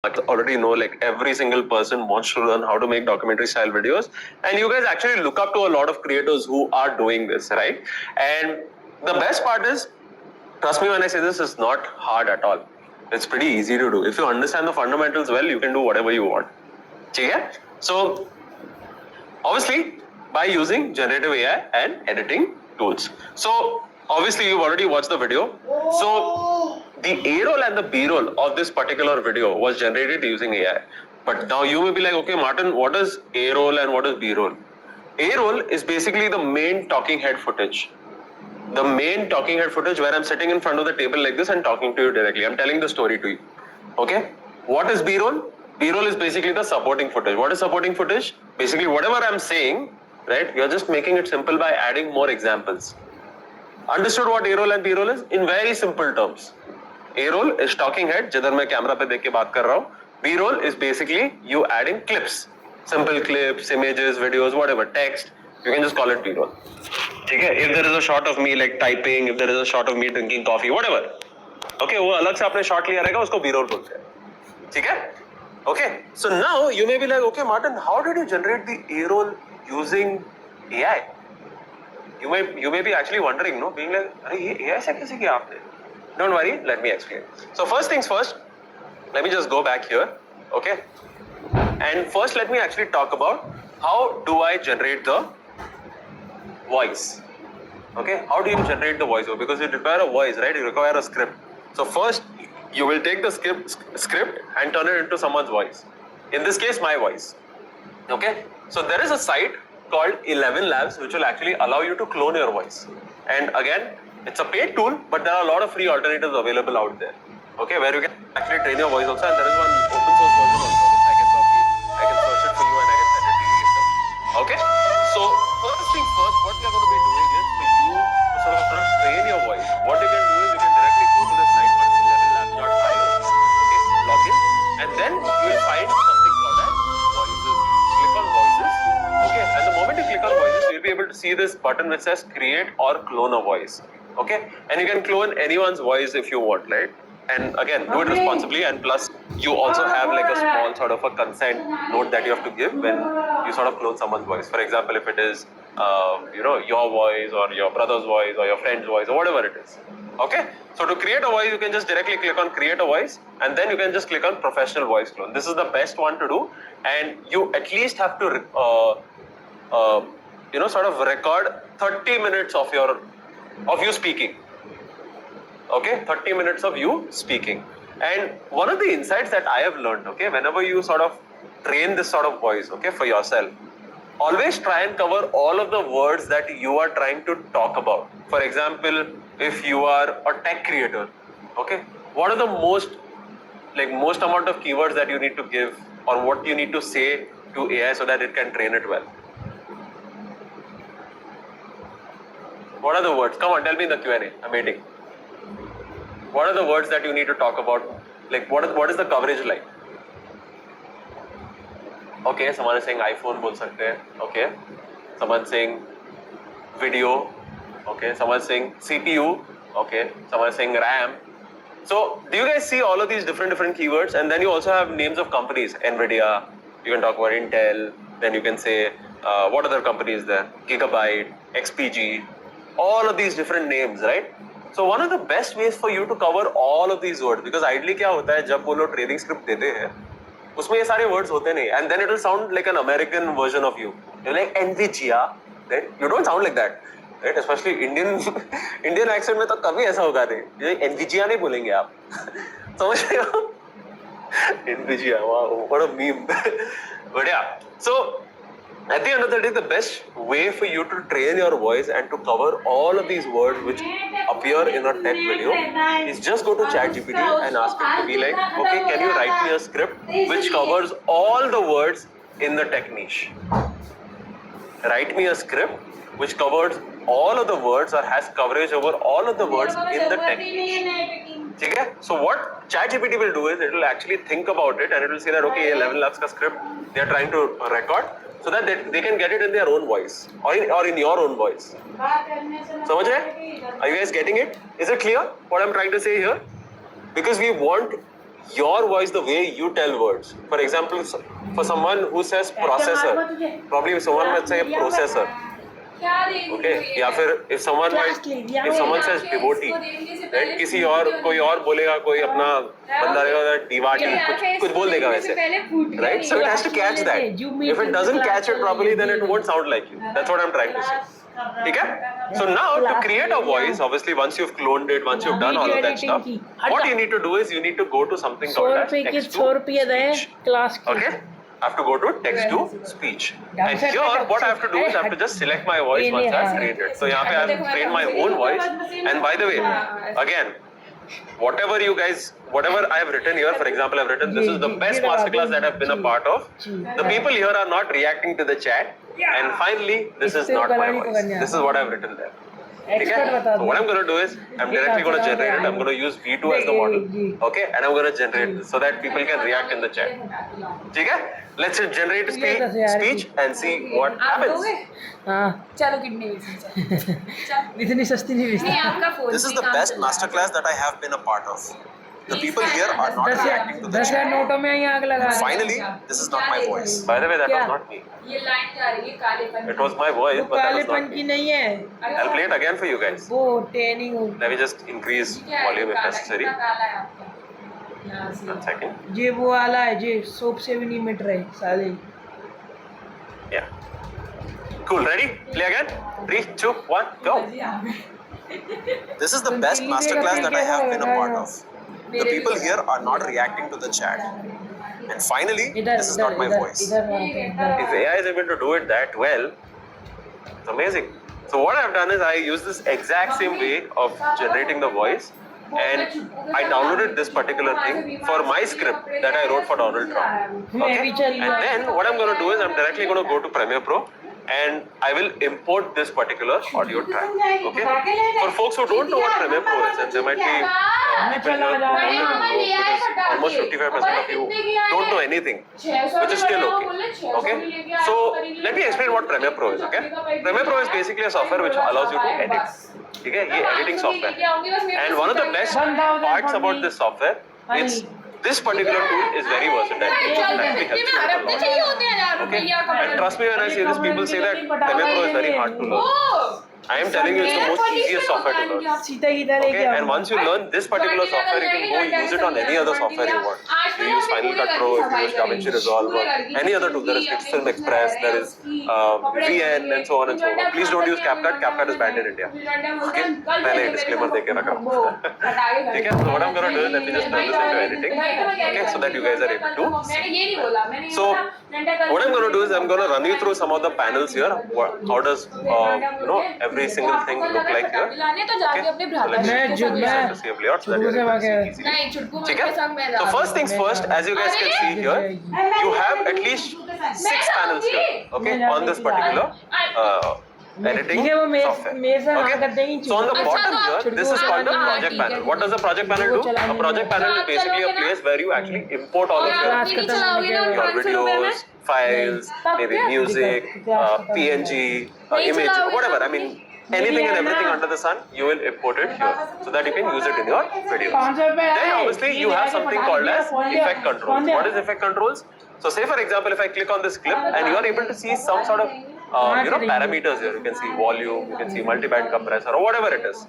already know, like every single person wants to learn how to make documentary style videos, and you guys actually look up to a lot of creators who are doing this, right? And the best part is, trust me when I say this, it's not hard at all. It's pretty easy to do. If you understand the fundamentals well, you can do whatever you want. Okay? So obviously by using generative AI and editing tools. So obviously you've already watched the video. So the A-roll and the B-roll of this particular video was generated using AI. But now you may be like, okay, Martin, what is A-roll and what is B-roll? A-roll is basically the main talking head footage. The main talking head footage where I'm sitting in front of the table like this and talking to you directly. I'm telling the story to you. Okay? What is B-roll? B-roll is basically the supporting footage. What is supporting footage? Basically whatever I'm saying, right? You're just making it simple by adding more examples. Understood what A-roll and B-roll is? In very simple terms. A-roll is talking head, जिधर मैं camera पे देख के बात कर रहा हूँ. B-roll is basically you adding clips. Simple clips, images, videos, whatever, text. You can just call it B-roll. ठीक है? If there is a shot of me like typing, if there is a shot of me drinking coffee, whatever. Okay, वो अलग से आपने shot लिया रहेगा, उसको B-roll बोलते हैं. ठीक है? Okay, so now you may be like, okay, Martin, how did you generate the A-roll using AI? You may be actually wondering, no, being like, अरे ये AI से कैसे किया आपने? Don't worry, let me explain. So first things first, let me just go back here, okay? And first, let me actually talk about how do I generate the voice. Okay, how do you generate the voice? Because you require a voice, right? You require a script. So first, you will take the script and turn it into someone's voice. In this case, my voice. Okay, so there is a site called 11 Labs which will actually allow you to clone your voice. And again, it's a paid tool, but there are a lot of free alternatives available out there. Okay, where you can actually train your voice also, and there is one open source version also, which I can search it for you and I can send it to you later. Okay, so first things first, what we are going to be doing is for you to sort of train your voice. What you can do is you can directly go to the site called 11labs.io. Okay, log in, and then you will find something called as voices. Click on voices. Okay, and the moment you click on voices, you'll be able to see this button which says create or clone a voice. Okay, and you can clone anyone's voice if you want, right? And again, do it responsibly, and plus you also have like a small sort of a consent note that you have to give when you sort of clone someone's voice. For example, if it is your voice or your brother's voice or your friend's voice or whatever it is. Okay, so to create a voice, you can just directly click on create a voice, and then you can just click on professional voice clone. This is the best one to do, and you at least have to sort of record 30 minutes of you speaking. Okay, 30 minutes of you speaking. And one of the insights that I have learned, okay, whenever you sort of train this sort of voice, okay, for yourself, always try and cover all of the words that you are trying to talk about. For example, if you are a tech creator, okay, what are the most amount of keywords that you need to give, or what you need to say to AI so that it can train it well? What are the words? Come on, tell me in the Q&A. I'm waiting. What are the words that you need to talk about? Like, what is the coverage like? Okay, someone is saying iPhone बोल सकते हैं. Okay, someone saying video. Okay, someone is saying CPU. Okay, someone is saying RAM. So, do you guys see all of these different keywords? And then you also have names of companies. Nvidia. You can talk about Intel. Then you can say what other companies there? Gigabyte, XPG. All of these different names, right? So one of the best ways for you to cover all of these words, because ideally क्या होता है जब वो लोग training script देते हैं उसमें ये सारे words होते नहीं, and then it will sound like an American version of you. You're like Nvidia, right? You don't sound like that, right? Especially Indian accent में तो कभी ऐसा होगा नहीं. ये Nvidia नहीं बोलेंगे आप. समझ रहे हो? Nvidia, wow, what a meme. But yeah, so at the end of the day, the best way for you to train your voice and to cover all of these words which appear in a tech video is just go to ChatGPT and ask it to be like, okay, can you write me a script which covers all the words in the tech niche? Write me a script which covers all of the words or has coverage over all of the words in the tech niche. Okay? So what ChatGPT will do is it will actually think about it and it will say that okay, 11 lakhs ka script they are trying to record, so that they can get it in their own voice or in your own voice. समझ रहे? Are you guys getting it? Is it clear what I'm trying to say here? Because we want your voice, the way you tell words. For example, for someone who says processor, probably someone might say processor. Okay, या फिर if someone says devotee, right? किसी और कोई और बोलेगा, कोई अपना बंदा रहेगा devotee, कुछ बोल देगा वैसे, right? So it has to catch that. If it doesn't catch it properly, then it won't sound like you. That's what I'm trying to say. Okay? So now to create a voice, obviously once you've cloned it, once you've done all of that stuff, what you need to do is you need to go to something called as text to speech. Okay? I have to go to text to speech. And here what I have to do is I have to just select my voice once I've trained it. So यहाँ पे I have trained my own voice. And by the way, again, whatever I have written here, for example, I've written this is the best masterclass that I've been a part of. The people here are not reacting to the chat. And finally, this is not my voice. This is what I've written there. Okay? So what I'm going to do is I'm directly going to generate it. I'm going to use V2 as the model. Okay? And I'm going to generate this so that people can react in the chat. Okay? Let's generate speech and see what happens. चलो kidney इतनी सस्ती नहीं बेचता. This is the best masterclass that I have been a part of. The people here are not reacting to the 10,000 chat. नोटों में ही आग लगा. Finally, this is not my voice. By the way, that was not me. ये line जा रही है कालेपन. It was my voice, वो but that was कालेपन not की me. नहीं है. I'll play it again for you guys. वो टैनिंग हो. Let me just increase volume if necessary. One second. ये वो वाला है जे सोप से भी नहीं मिट रहे साले. Yeah. Cool. Ready? Play again. 3, 2, 1, go. This is the best masterclass that I have been a part of. The people here are not reacting to the chat. And finally, this is not my voice. If AI is able to do it that well, it's amazing. So what I've done is I use this exact same way of generating the voice, and I downloaded this particular thing for my script that I wrote for Donald Trump. Okay? And then what I'm going to do is I'm directly going to go to Premiere Pro and I will import this particular audio track. Okay? For folks who don't know what Premiere Pro is, and there might be people here who don't even know, because almost 55% of you don't know anything, which is still okay. Okay? So let me explain what Premiere Pro is. Okay? Premiere Pro is basically a software which allows you to edit. Okay? ये editing software. And one of the best parts about this software is this particular tool is very versatile. It actually helps you with a lot. Okay? And trust me when I say this, people say that Premiere Pro is very hard to learn. I am telling you, it's the most easiest software to learn. Okay? And once you learn this particular software, you can go use it on any other software you want. You use Final Cut Pro, if you use DaVinci Resolve, or any other tool. There is Film Express, there is VN, and so on and so on. Please don't use CapCut. CapCut is banned in India. Okay? मैंने disclaimer देके रखा. Okay? So what I'm going to do is let me just turn this into editing. Okay? So that you guys are able to see. So what I'm going to do is I'm going to run you through some of the panels here. How does every single thing look like here? Okay? So let's just see a layout so that you're able to see easily. Okay? So first things first, as you guys can see here, you have at least 6 panels here. Okay? On this particular editing software. Okay? So on the bottom here, this is called the project panel. What does the project panel do? A project panel is basically a place where you actually import all of your videos, files, maybe music, PNG, image, whatever. I mean, anything and everything under the sun, you will import it here so that you can use it in your videos. Then obviously you have something called as effect controls. What is effect controls? So say for example, if I click on this clip and you are able to see some sort of parameters here. You can see volume, you can see multiband compressor or whatever it is,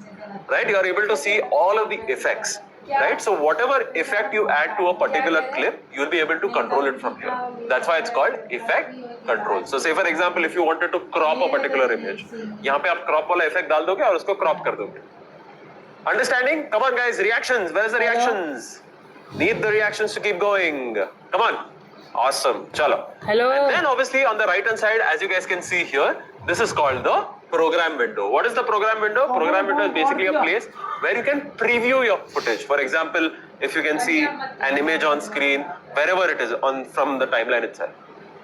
right? You are able to see all of the effects, right? So whatever effect you add to a particular clip, you will be able to control it from here. That's why it's called effect control. So say for example, if you wanted to crop a particular image, यहाँ पे आप crop वाला effect डाल दोगे और उसको crop कर दोगे. Understanding? Come on guys, reactions. Where's the reactions? Need the reactions to keep going. Come on. Awesome. Chalo. Hello. And then obviously on the right hand side, as you guys can see here, this is called the program window. What is the program window? Program window is basically a place where you can preview your footage. For example, if you can see an image on screen, wherever it is from the timeline itself.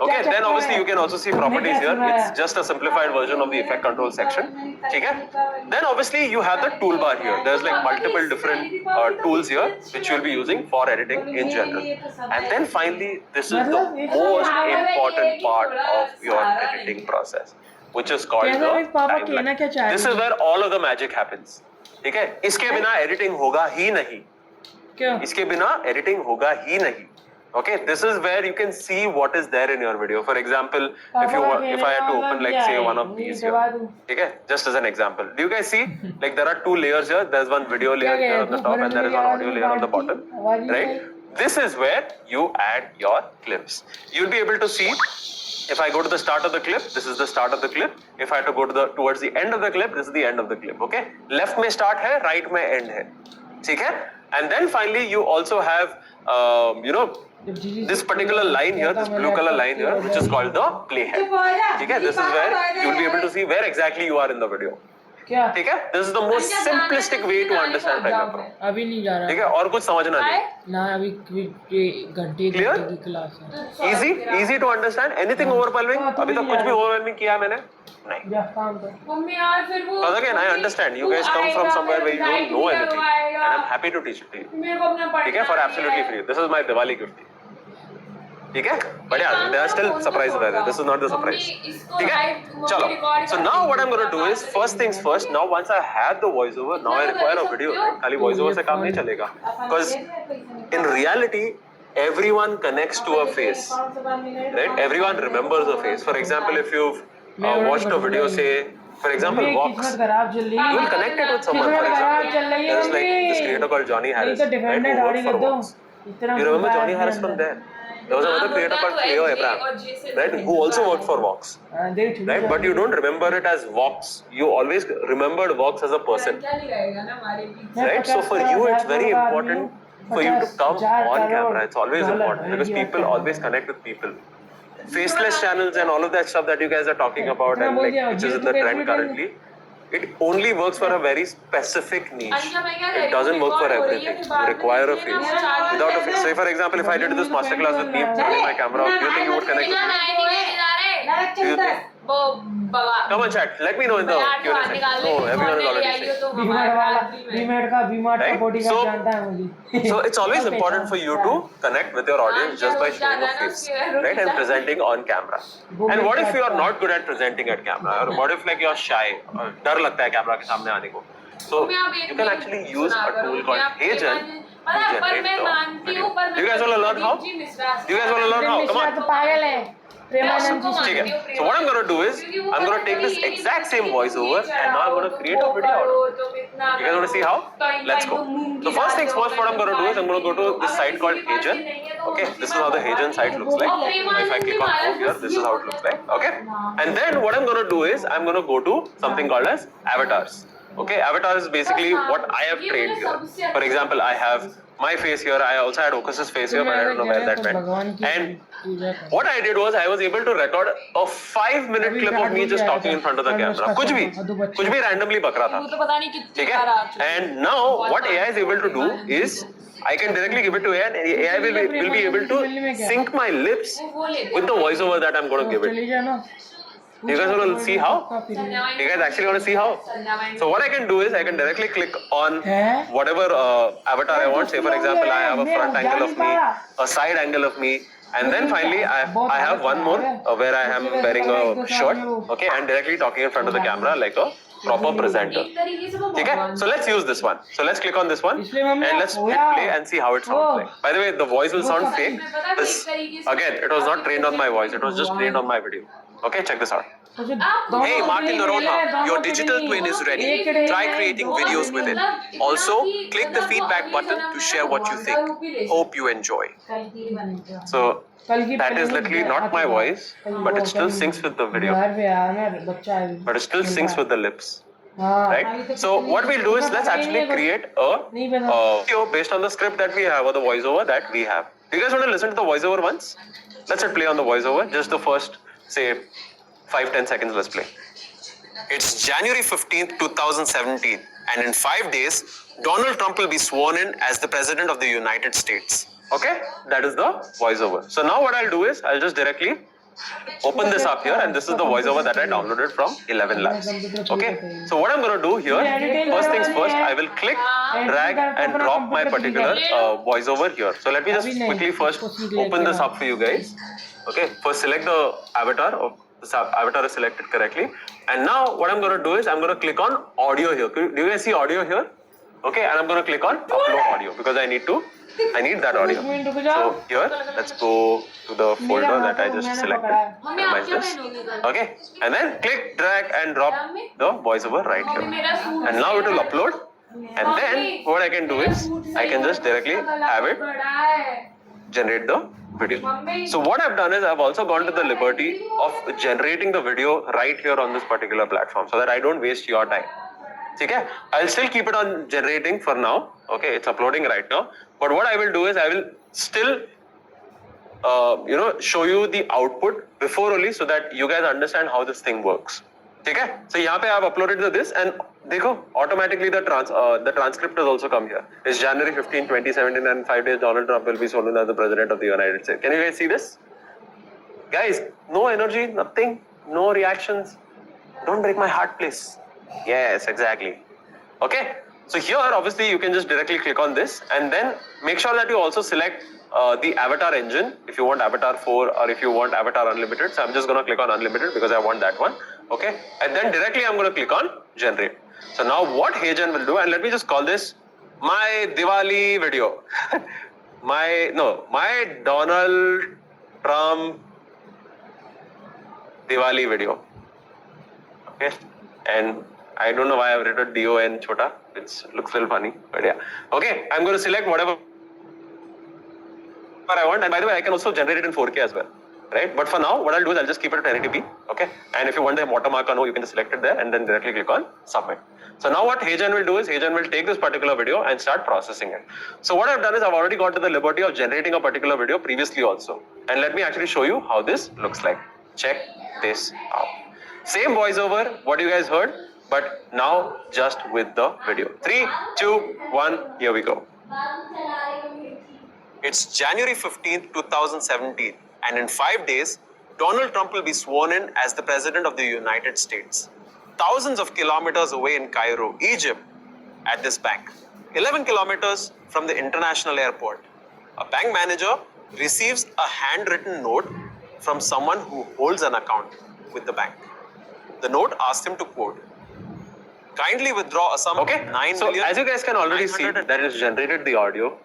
Okay, then obviously you can also see properties here. It's just a simplified version of the effect control section. Okay? Then obviously you have the toolbar here. There's like multiple different tools here which you'll be using for editing in general. And then finally, this is the most important part of your editing process, which is called the timeline. This is where all of the magic happens. ठीक है? इसके बिना editing होगा ही नहीं. क्यों? इसके बिना editing होगा ही नहीं. Okay, this is where you can see what is there in your video. For example, if I had to open like say one of these here, okay, just as an example. Do you guys see like there are two layers here? There's one video layer here on the top and there is one audio layer on the bottom, right? This is where you add your clips. You'll be able to see. If I go to the start of the clip, this is the start of the clip. If I have to go to towards the end of the clip, this is the end of the clip. Okay, left में start है, right में end है, ठीक है? And then finally you also have this particular line here, this blue color line here, which is called the playhead. Okay, this is where you will be able to see where exactly you are in the video. क्या? ठीक है? This is the most simplistic way to understand Premiere Pro. अभी नहीं जा रहा. ठीक है? और कुछ समझना नहीं. ना अभी घंटे Clear? की क्लास है. Easy to understand. Anything overwhelming? अभी तक कुछ भी overwhelming किया है मैंने? नहीं. जा काम कर. मम्मी यार फिर वो But again, I understand. You guys come from somewhere where you don't know anything, and I'm happy to teach it to you. मेरे को अपना पढ़ना ठीक है? For absolutely free. This is my Diwali gift. ठीक है? But yeah, there are still surprises there. This is not the surprise. ठीक है? चलो. So now what I'm going to do is first things first. Now once I have the voiceover, now I require a video. खाली voiceover से काम नहीं चलेगा. Because in reality, everyone connects to a face. Right? Everyone remembers a face. For example, if you've watched a video, say, for example, Vox, you will connect it with someone. For example, there's like this creator called Johnny Harris, right? Who worked for Vox. You remember Johnny Harris from there? There was another creator called Cleo Abraham, right? Who also worked for Vox, right? But you don't remember it as Vox. You always remembered Vox as a person, right? So for you, it's very important for you to come on camera. It's always important because people always connect with people. Faceless channels and all of that stuff that you guys are talking about and like which is in the trend currently, it only works for a very specific niche. It doesn't work for everything. You require a face. Without a face, say for example, if I did this masterclass with me holding my camera, do you think you would connect with me? Do you think? Come on, chat. Let me know in the Q&A section. No, everyone is already saying. Right? So it's always important for you to connect with your audience just by showing a face, right, and presenting on camera. And what if you are not good at presenting at camera, or what if like you are shy, or डर लगता है camera के सामने आने को? So you can actually use a tool called HeyGen to generate the video. Do you guys want to learn how? Do you guys want to learn how? Come on. पागल है. प्रेमानंद जी. ठीक है. So what I'm going to do is I'm going to take this exact same voiceover and now I'm going to create a video out of it. You guys want to see how? Let's go. So first things first, what I'm going to do is I'm going to go to this site called HeyGen. Okay, this is how the HeyGen site looks like. If I click on home here, this is how it looks like. Okay, and then what I'm going to do is I'm going to go to something called as avatars. Okay, avatar is basically what I have trained here. For example, I have my face here. I also had Ocus's face here, but I don't know where that went. And what I did was I was able to record a 5-minute clip of me just talking in front of the camera. कुछ भी randomly बक रहा था. ठीक है? And now what AI is able to do is I can directly give it to AI and AI will be able to sync my lips with the voiceover that I'm going to give it. You guys want to see how? You guys actually want to see how? So what I can do is I can directly click on whatever avatar I want. Say for example, I have a front angle of me, a side angle of me, and then finally I have one more where I am wearing a shirt, okay, and directly talking in front of the camera like a proper presenter. Okay, so let's use this one. So let's click on this one and let's hit play and see how it sounds like. By the way, the voice will sound fake. Again, it was not trained on my voice. It was just trained on my video. Okay, check this out. Hey, Martin Noronha, your digital twin is ready. Try creating videos with it. Also, click the feedback button to share what you think. Hope you enjoy. So that is literally not my voice, but it still syncs with the video. But it still syncs with the lips. Right? So what we'll do is let's actually create a video based on the script that we have or the voiceover that we have. Do you guys want to listen to the voiceover once? Let's hit play on the voiceover. Just the first, say, 5-10 seconds. Let's play. It's January 15th, 2017, and in 5 days, Donald Trump will be sworn in as the President of the United States. Okay, that is the voiceover. So now what I'll do is I'll just directly open this up here, and this is the voiceover that I downloaded from 11 Labs. Okay, so what I'm going to do here, first things first, I will click, drag and drop my particular voiceover here. So let me just quickly first open this up for you guys. Okay, first select the avatar. This avatar is selected correctly, and now what I'm going to do is I'm going to click on audio here. Do you guys see audio here? Okay, and I'm going to click on upload audio because I need that audio. So here, let's go to the folder that I just selected. Minimize this. Okay, and then click, drag, and drop the voiceover right here. And now it will upload. And then what I can do is I can just directly have it generate the video. So what I've done is I've also gone to the liberty of generating the video right here on this particular platform so that I don't waste your time. Okay, I'll still keep it on generating for now. Okay, it's uploading right now. But what I will do is I will still show you the output before only so that you guys understand how this thing works. Okay, so here I've uploaded this and देखो automatically the transcript has also come here. It's January 15, 2017 and 5 days Donald Trump will be sworn in as the president of the United States. Can you guys see this? Guys, no energy, nothing, no reactions. Don't break my heart, please. Yes, exactly. Okay, so here obviously you can just directly click on this and then make sure that you also select the avatar engine if you want Avatar 4 or if you want Avatar Unlimited. So I'm just going to click on Unlimited because I want that one. Okay, and then directly I'm going to click on Generate. So now what HeyGen will do, and let me just call this my Diwali video. my Donald Trump Diwali video. Okay, and I don't know why I've written DON Chota, which looks a little funny, but yeah. Okay, I'm going to select whatever I want, and by the way, I can also generate it in 4K as well, right? But for now, what I'll do is I'll just keep it at 1080p, okay? And if you want the watermark or no, you can just select it there and then directly click on submit. So now what HeyGen will do is HeyGen will take this particular video and start processing it. So what I've done is I've already got to the liberty of generating a particular video previously also. And let me actually show you how this looks like. Check this out. Same voiceover, what you guys heard, but now just with the video. 3, 2, 1, here we go. It's January 15th, 2017, and in 5 days, Donald Trump will be sworn in as the President of the United States. Thousands of kilometers away in Cairo, Egypt, at this bank. 11 kilometers from the international airport. A bank manager receives a handwritten note from someone who holds an account with the bank. The note asks him to quote, kindly withdraw a sum of Okay, 9 so million. as you guys can already see, that is generated the audio.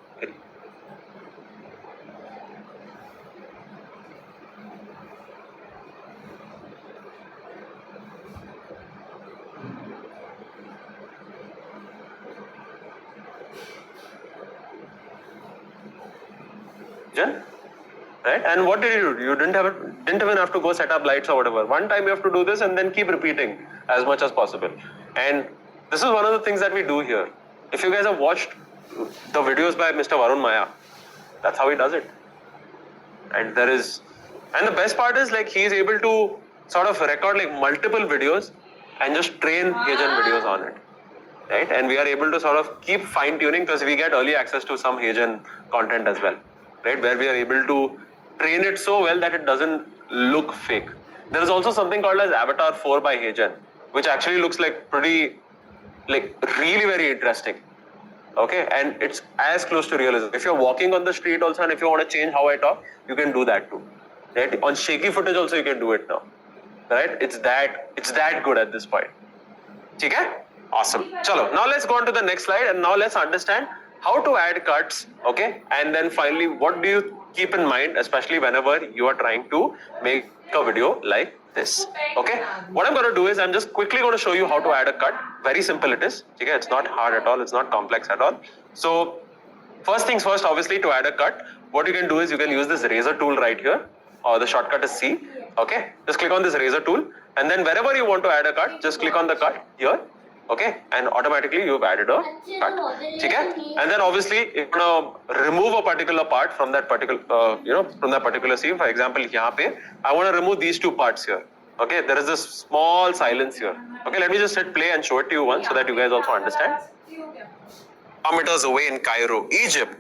Right? And what did you do? You didn't even have to go set up lights or whatever. One time you have to do this and then keep repeating as much as possible. And this is one of the things that we do here. If you guys have watched the videos by Mr. Varun Maya, that's how he does it. And the best part is like he is able to sort of record like multiple videos and just train HeyGen videos on it. Right? And we are able to sort of keep fine tuning because we get early access to some HeyGen content as well. Right? Where we are able to train it so well that it doesn't look fake. There is also something called as Avatar 4 by HeyGen, which actually looks like really very interesting. Okay, and it's as close to realism. If you're walking on the street also and if you want to change how I talk, you can do that too. Right? On shaky footage also you can do it now. Right? It's that good at this point. Okay? Awesome. Chalo, now let's go on to the next slide and now let's understand how to add cuts, okay? And then finally, what do you keep in mind, especially whenever you are trying to make a video like this, okay? What I'm going to do is I'm just quickly going to show you how to add a cut. Very simple it is, okay? It's not hard at all. It's not complex at all. So first things first, obviously to add a cut, what you can do is you can use this razor tool right here, or the shortcut is C, okay? Just click on this razor tool and then wherever you want to add a cut, just click on the cut here. Okay, and automatically you've added a cut. Okay? And then obviously if you want to remove a particular part from that particular from that particular scene. For example, here I want to remove these two parts here. Okay, there is this small silence here. Okay, let me just hit play and show it to you once so that you guys also understand. Kilometers away in Cairo, Egypt,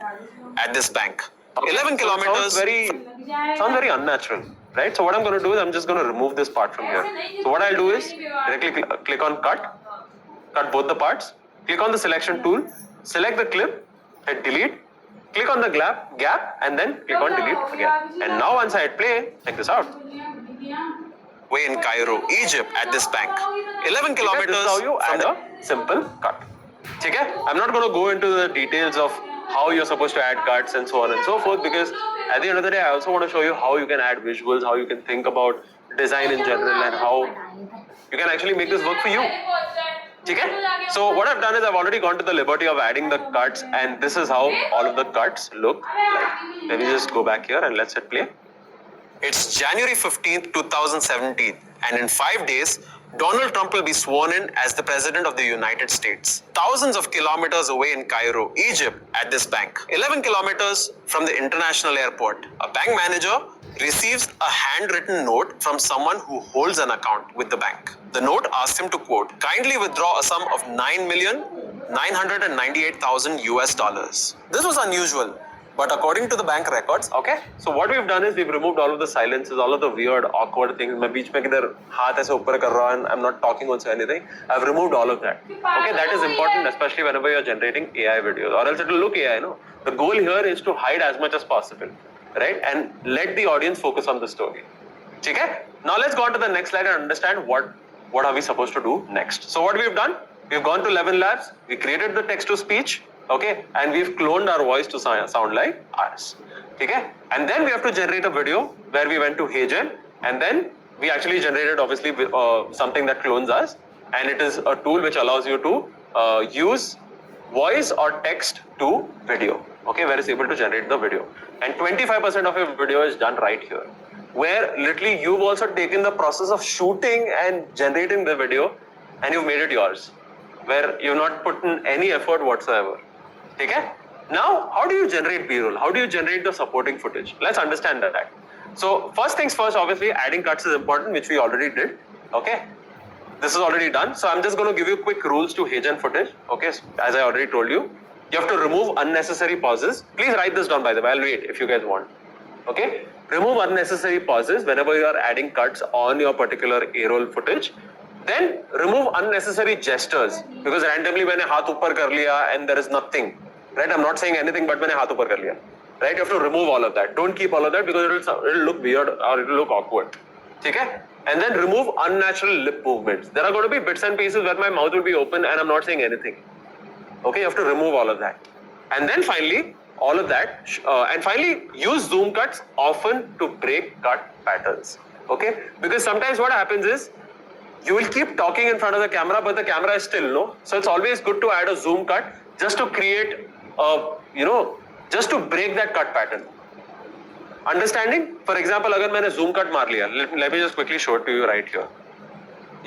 at this bank. 11 kilometers. Sounds very unnatural, right? So what I'm going to do is I'm just going to remove this part from here. So what I'll do is directly click on cut both the parts, click on the selection tool, select the clip, hit delete, click on the gap and then click on delete again. And now once I hit play, check this out. Way in Cairo, Egypt, at this bank. 11 kilometers. This is how you add a simple cut. Okay? I'm not going to go into the details of how you're supposed to add cuts and so on and so forth, because at the end of the day, I also want to show you how you can add visuals, how you can think about design in general, and how you can actually make this work for you. Okay? So what I've done is I've already gone to the liberty of adding the cuts, and this is how all of the cuts look like. Let me just go back here and let's hit play. It's January 15th, 2017, and in 5 days, Donald Trump will be sworn in as the President of the United States. Thousands of kilometers away in Cairo, Egypt, at this bank. 11 kilometers from the international airport, a bank manager receives a handwritten note from someone who holds an account with the bank. The note asks him to quote, kindly withdraw a sum of $9,998,000 US dollars. This was unusual. But according to the bank records, Okay, so what we've done is we've removed all of the silences, all of the weird, awkward things. मैं बीच में किधर हाथ ऐसे ऊपर कर रहा हूँ and I'm not talking on anything. I've removed all of that. Okay, that is important, especially whenever you're generating AI videos, or else it will look AI. No, the goal here is to hide as much as possible, right? And let the audience focus on the story. Okay? Now let's go on to the next slide and understand what are we supposed to do next. So what we've done, we've gone to 11 Labs, we created the text to speech. Okay, and we've cloned our voice to sound like ours. Okay, and then we have to generate a video where we went to HeyGen, and then we actually generated obviously something that clones us, and it is a tool which allows you to use voice or text to video. Okay, where it's able to generate the video, and 25% of your video is done right here, where literally you've also taken the process of shooting and generating the video, and you've made it yours, where you've not put in any effort whatsoever. Okay? Now, how do you generate B-roll? How do you generate the supporting footage? Let's understand that. So, first things first, obviously, adding cuts is important, which we already did. Okay? This is already done. So, I'm just going to give you quick rules to HeyGen footage. Okay? As I already told you, you have to remove unnecessary pauses. Please write this down, by the way. I'll wait if you guys want. Okay? Remove unnecessary pauses whenever you are adding cuts on your particular A-roll footage. Then remove unnecessary gestures, because randomly मैंने हाथ ऊपर कर लिया and there is nothing, right? I'm not saying anything, but मैंने हाथ ऊपर कर लिया, right? You have to remove all of that. Don't keep all of that because it'll look weird or it'll look awkward. ठीक है? And then remove unnatural lip movements. There are going to be bits and pieces where my mouth will be open and I'm not saying anything. Okay, you have to remove all of that. And then finally, all of that, and finally, use zoom cuts often to break cut patterns. Okay? Because sometimes what happens is, you will keep talking in front of the camera, but the camera is still low. So it's always good to add a zoom cut just to create, just to break that cut pattern. Understanding? For example, अगर मैंने zoom cut मार लिया, let me just quickly show it to you right here.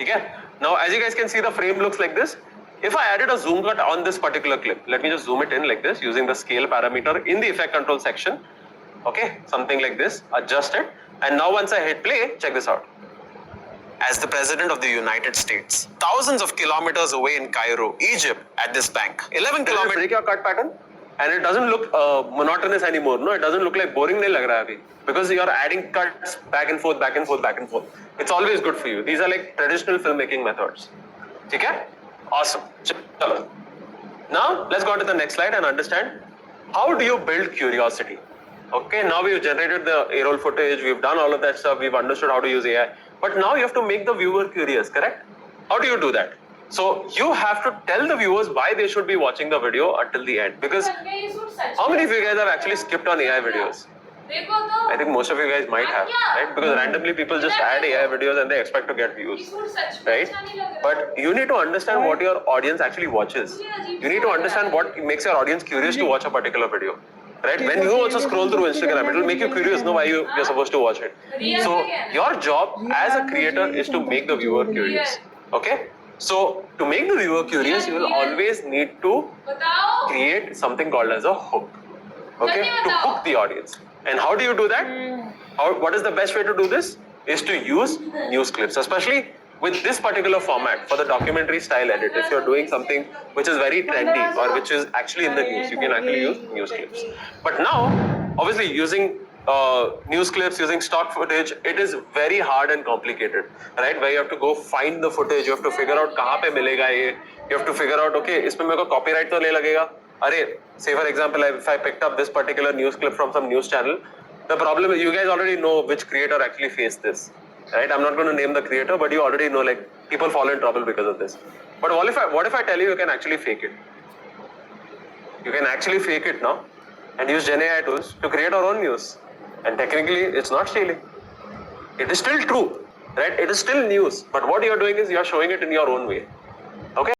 Okay? Now, as you guys can see, the frame looks like this. If I added a zoom cut on this particular clip, let me just zoom it in like this using the scale parameter in the effect control section. Okay? Something like this. Adjust it. And now once I hit play, check this out. As the President of the United States, thousands of kilometers away in Cairo, Egypt, at this bank. 11 kilometers. Break your cut pattern, and it doesn't look monotonous anymore. No, it doesn't look like boring. नहीं लग रहा है अभी, because you are adding cuts back and forth, back and forth, back and forth. It's always good for you. These are like traditional filmmaking methods. ठीक है? Awesome. चलो. Now let's go on to the next slide and understand how do you build curiosity. Okay, now we've generated the A-roll footage, we've done all of that stuff, we've understood how to use AI. But now you have to make the viewer curious, correct? How do you do that? So you have to tell the viewers why they should be watching the video until the end. Because how many of you guys have actually skipped on AI videos? I think most of you guys might have, right? Because randomly people just add AI videos and they expect to get views, right? But you need to understand what your audience actually watches. You need to understand what makes your audience curious to watch a particular video. Right? When you also scroll through Instagram, it will make you curious, know why you're supposed to watch it. So your job as a creator is to make the viewer curious. Okay? So to make the viewer curious, you will always need to create something called as a hook. Okay? To hook the audience. And how do you do that? What is the best way to do this? Is to use news clips, especially with this particular format for the documentary style edit. If you're doing something which is very trendy or which is actually in the news, you can actually use news clips. But now, obviously using news clips, using stock footage, it is very hard and complicated, right? Where you have to go find the footage, you have to figure out कहाँ पे मिलेगा ये, you have to figure out, okay, इसमें मेरे को copyright तो नहीं लगेगा. अरे, say for example, if I picked up this particular news clip from some news channel, the problem is you guys already know which creator actually faced this. Right? I'm not going to name the creator, but you already know like people fall in trouble because of this. But what if I tell you can actually fake it? You can actually fake it now and use Gen AI tools to create our own news. And technically, it's not stealing. It is still true, right? It is still news. But what you're doing is you're showing it in your own way. Okay?